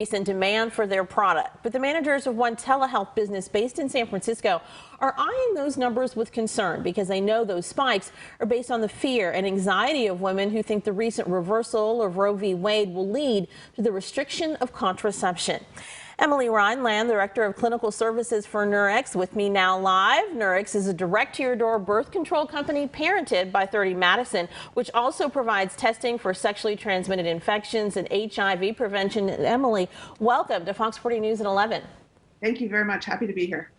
And demand for their product. But the managers of one telehealth business based in San Francisco are eyeing those numbers with concern because they know those spikes are based on the fear and anxiety of women who think the recent reversal of Roe v. Wade will lead to the restriction of contraception. Emily Rhineland, Director of Clinical Services for Nurx, with me now live. Nurx is a direct-to-your-door birth control company parented by 30 Madison, which also provides testing for sexually transmitted infections and HIV prevention. Emily, welcome to Fox 40 News at 11. Thank you very much. Happy to be here.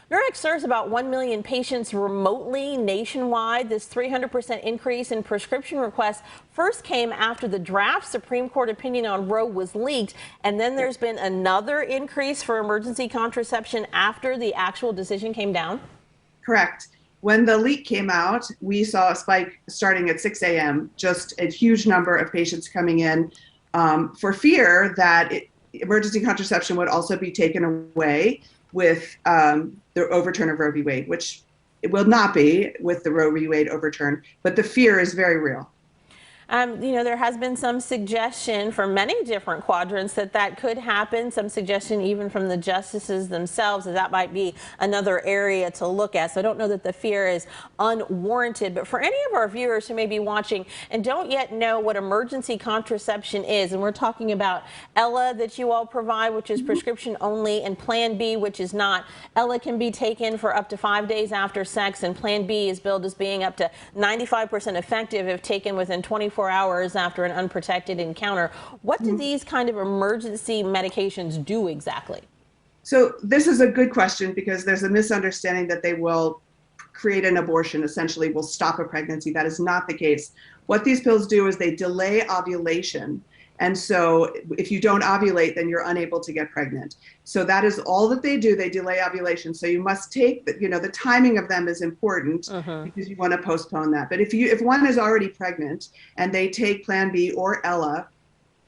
Nurx serves about 1 million patients remotely nationwide. This 300% increase in prescription requests first came after the draft Supreme Court opinion on Roe was leaked, and then there's been another increase for emergency contraception after the actual decision came down? Correct. When the leak came out, we saw a spike starting at 6 a.m., just a huge number of patients coming in for fear that emergency contraception would also be taken away with the overturn of Roe v. Wade, which it will not be with the Roe v. Wade overturn, but the fear is very real. There has been some suggestion from many different quadrants that could happen, some suggestion even from the justices themselves that might be another area to look at. So I don't know that the fear is unwarranted, but for any of our viewers who may be watching and don't yet know what emergency contraception is, and we're talking about Ella that you all provide, which is prescription only, and Plan B, which is not. Ella can be taken for up to 5 days after sex, and Plan B is billed as being up to 95% effective if taken within 24 hours after an unprotected encounter. What do these kind of emergency medications do exactly? So this is a good question because there's a misunderstanding that they will create an abortion, essentially will stop a pregnancy. That is not the case. What these pills do is they delay ovulation. And so if you don't ovulate, then you're unable to get pregnant. So that is all that they do. They delay ovulation. So you must take, the timing of them is important because you want to postpone that. But if one is already pregnant and they take Plan B or Ella,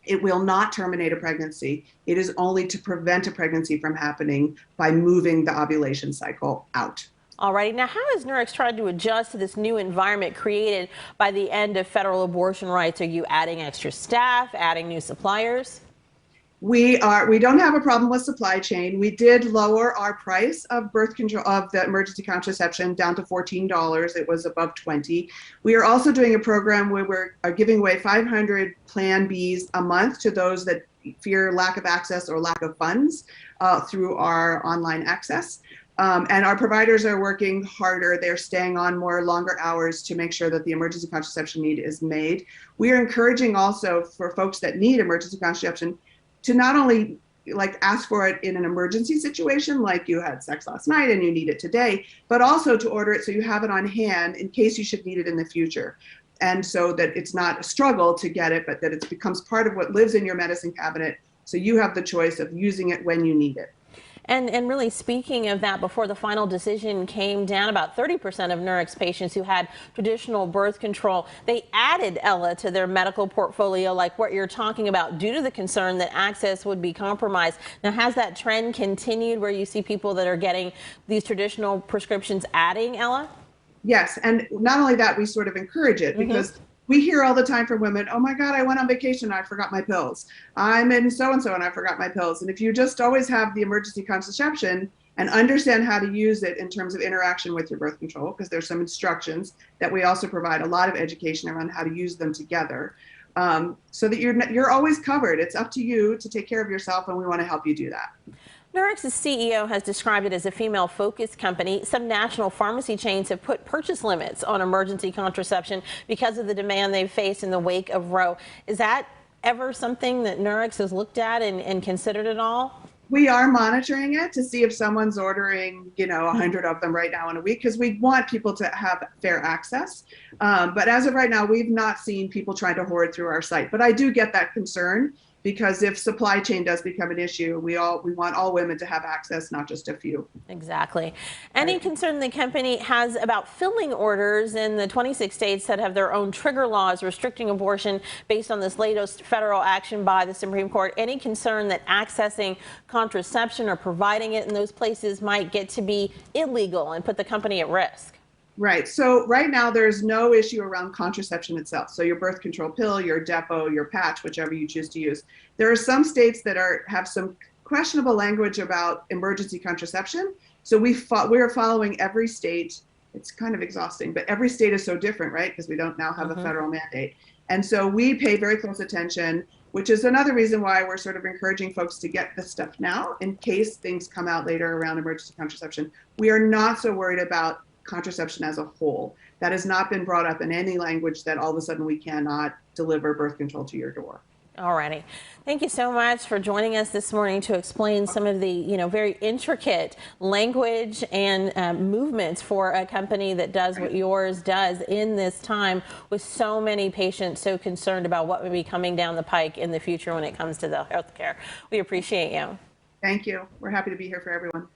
it will not terminate a pregnancy. It is only to prevent a pregnancy from happening by moving the ovulation cycle out. All right. Now, how has Nurx tried to adjust to this new environment created by the end of federal abortion rights? Are you adding extra staff, adding new suppliers? We don't have a problem with supply chain. We did lower our price of birth control, of the emergency contraception, down to $14. It was above $20. We are also doing a program where we're giving away 500 Plan Bs a month to those that fear lack of access or lack of funds through our online access. And our providers are working harder. They're staying on longer hours to make sure that the emergency contraception need is made. We are encouraging also for folks that need emergency contraception to not only ask for it in an emergency situation, like you had sex last night and you need it today, but also to order it so you have it on hand in case you should need it in the future. And so that it's not a struggle to get it, but that it becomes part of what lives in your medicine cabinet. So you have the choice of using it when you need it. And really speaking of that, before the final decision came down, about 30% of Nurx patients who had traditional birth control, they added Ella to their medical portfolio, like what you're talking about, due to the concern that access would be compromised. Now, has that trend continued where you see people that are getting these traditional prescriptions adding Ella? Yes, and not only that, we sort of encourage it because we hear all the time from women, oh my God, I went on vacation and I forgot my pills. I'm in so-and-so and I forgot my pills. And if you just always have the emergency contraception and understand how to use it in terms of interaction with your birth control, because there's some instructions that we also provide a lot of education around how to use them together, so that you're always covered. It's up to you to take care of yourself, and we want to help you do that. Nurx's CEO has described it as a female-focused company. Some national pharmacy chains have put purchase limits on emergency contraception because of the demand they've faced in the wake of Roe. Is that ever something that Nurx has looked at and considered at all? We are monitoring it to see if someone's ordering, 100 of them right now in a week, because we want people to have fair access. But as of right now, we've not seen people trying to hoard through our site. But I do get that concern, because if supply chain does become an issue, we want all women to have access, not just a few. Exactly. Any concern the company has about filling orders in the 26 states that have their own trigger laws restricting abortion based on this latest federal action by the Supreme Court? Any concern that accessing contraception or providing it in those places might get to be illegal and put the company at risk? Right. So right now there's no issue around contraception itself. So your birth control pill, your depot, your patch, whichever you choose to use. There are some states that have some questionable language about emergency contraception. So we're following every state. It's kind of exhausting, but every state is so different, right? Because we don't now have a federal mandate. And so we pay very close attention, which is another reason why we're sort of encouraging folks to get this stuff now in case things come out later around emergency contraception. We are not so worried about contraception as a whole. That has not been brought up in any language that all of a sudden we cannot deliver birth control to your door. Alrighty. Thank you so much for joining us this morning to explain some of the, very intricate language and movements for a company that does what yours does in this time with so many patients so concerned about what would be coming down the pike in the future when it comes to the healthcare. We appreciate you. Thank you. We're happy to be here for everyone.